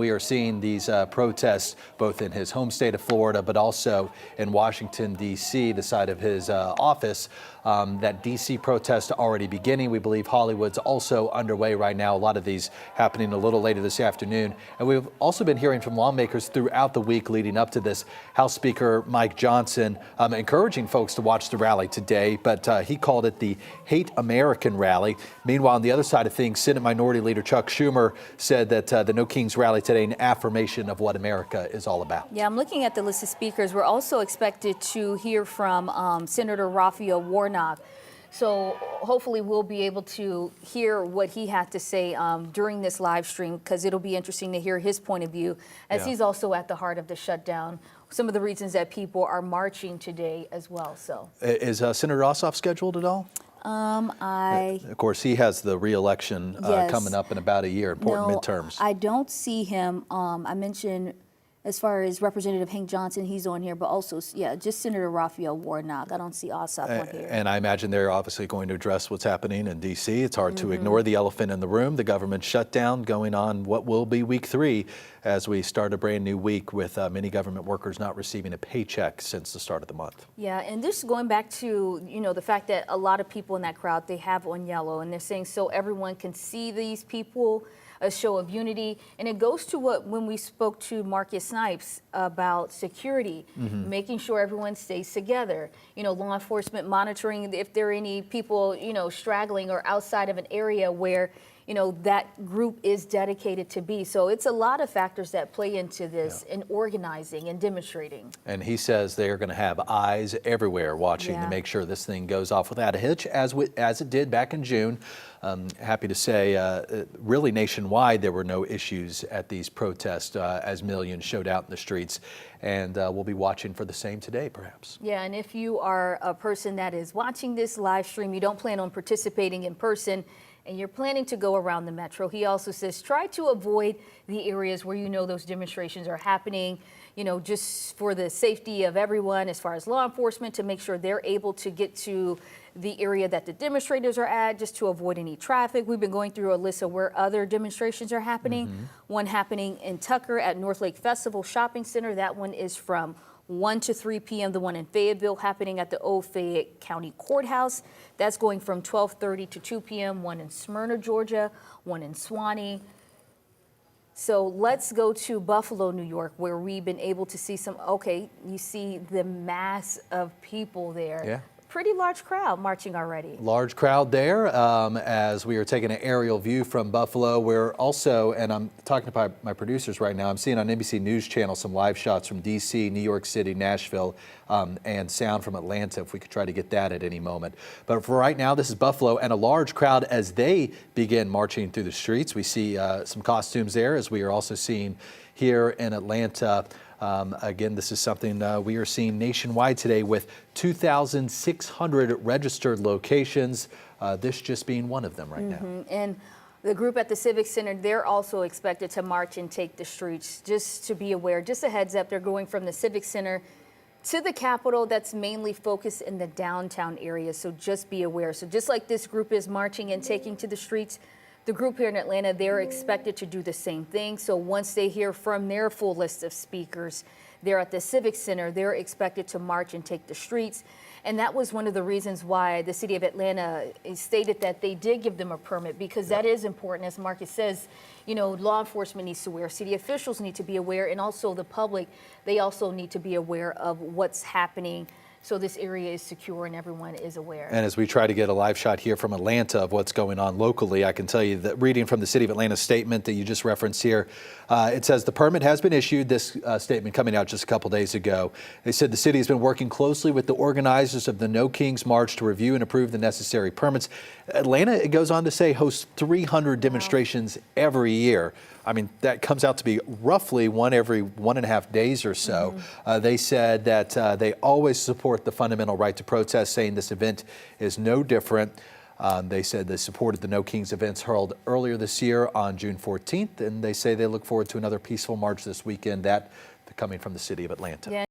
we are seeing these protests both in his home state of Florida, but also in Washington, D.C., the site of his office. That D.C. protest already beginning. We believe Hollywood's also underway right now. A lot of these happening a little later this afternoon. And we've also been hearing from lawmakers throughout the week leading up to this. House Speaker Mike Johnson encouraging folks to watch the rally today, but he called it the Hate American rally. Meanwhile, on the other side of things, Senate Minority Leader Chuck Schumer said that the No Kings rally today an affirmation of what America is all about. Yeah, I'm looking at the list of speakers. We're also expected to hear from Senator Raphael Warnock. So hopefully we'll be able to hear what he had to say during this live stream, because it'll be interesting to hear his point of view, as he's also at the heart of the shutdown. Some of the reasons that people are marching today as well. So is Senator Ossoff scheduled at all? Of course, he has the re-election coming up in about a year, important midterms. I don't see him. I mentioned as far as Representative Hank Johnson, he's on here, but also, yeah, just Senator Raphael Warnock. I don't see Ossoff on here. And I imagine they're obviously going to address what's happening in D.C. It's hard to ignore the elephant in the room, the government shutdown going on what will be week 3 as we start a brand new week with many government workers not receiving a paycheck since the start of the month. Yeah, and this going back to, the fact that a lot of people in that crowd, they have on yellow, and they're saying so everyone can see these people, a show of unity. And it goes to when we spoke to Marcus Snipes about security, making sure everyone stays together, law enforcement monitoring if there are any people, straggling or outside of an area where that group is dedicated to be. So it's a lot of factors that play into this in organizing and demonstrating. And he says they are going to have eyes everywhere watching to make sure this thing goes off without a hitch, as it did back in June. Happy to say, really nationwide, there were no issues at these protests as millions showed out in the streets. And we'll be watching for the same today, perhaps. Yeah, and if you are a person that is watching this live stream, you don't plan on participating in person, and you're planning to go around the metro, he also says try to avoid the areas where those demonstrations are happening, just for the safety of everyone as far as law enforcement, to make sure they're able to get to the area that the demonstrators are at, just to avoid any traffic. We've been going through a list of where other demonstrations are happening. One happening in Tucker at North Lake Festival Shopping Center. That one is from 1 to 3 p.m. The one in Fayetteville happening at the old Fayette County Courthouse. That's going from 12:30 to 2 p.m. One in Smyrna, Georgia, one in Suwanee. So let's go to Buffalo, New York, where we've been able to see you see the mass of people there. Yeah. Pretty large crowd marching already. Large crowd there as we are taking an aerial view from Buffalo. We're also, and I'm talking to my producers right now, I'm seeing on NBC News Channel some live shots from D.C., New York City, Nashville, and sound from Atlanta, if we could try to get that at any moment. But for right now, this is Buffalo, and a large crowd as they begin marching through the streets. We see some costumes there, as we are also seeing here in Atlanta. Again, this is something we are seeing nationwide today with 2,600 registered locations, this just being one of them right now. And the group at the Civic Center, they're also expected to march and take the streets. Just to be aware, just a heads up, they're going from the Civic Center to the Capitol. That's mainly focused in the downtown area, so just be aware. So just like this group is marching and taking to the streets, the group here in Atlanta, they're expected to do the same thing. So once they hear from their full list of speakers, they're at the Civic Center, they're expected to march and take the streets. And that was one of the reasons why the city of Atlanta stated that they did give them a permit, because that is important. As Marcus says, law enforcement needs to aware, city officials need to be aware, and also the public, they also need to be aware of what's happening, so this area is secure and everyone is aware. And as we try to get a live shot here from Atlanta of what's going on locally, I can tell you that reading from the City of Atlanta statement that you just referenced here, it says the permit has been issued. This statement coming out just a couple days ago. They said the city has been working closely with the organizers of the No Kings March to review and approve the necessary permits. Atlanta, it goes on to say, hosts 300 demonstrations every year. I mean, that comes out to be roughly one every 1.5 days or so. They said that they always support the fundamental right to protest, saying this event is no different. They said they supported the No Kings events held earlier this year on June 14th, and they say they look forward to another peaceful march this weekend, that coming from the city of Atlanta. Yeah.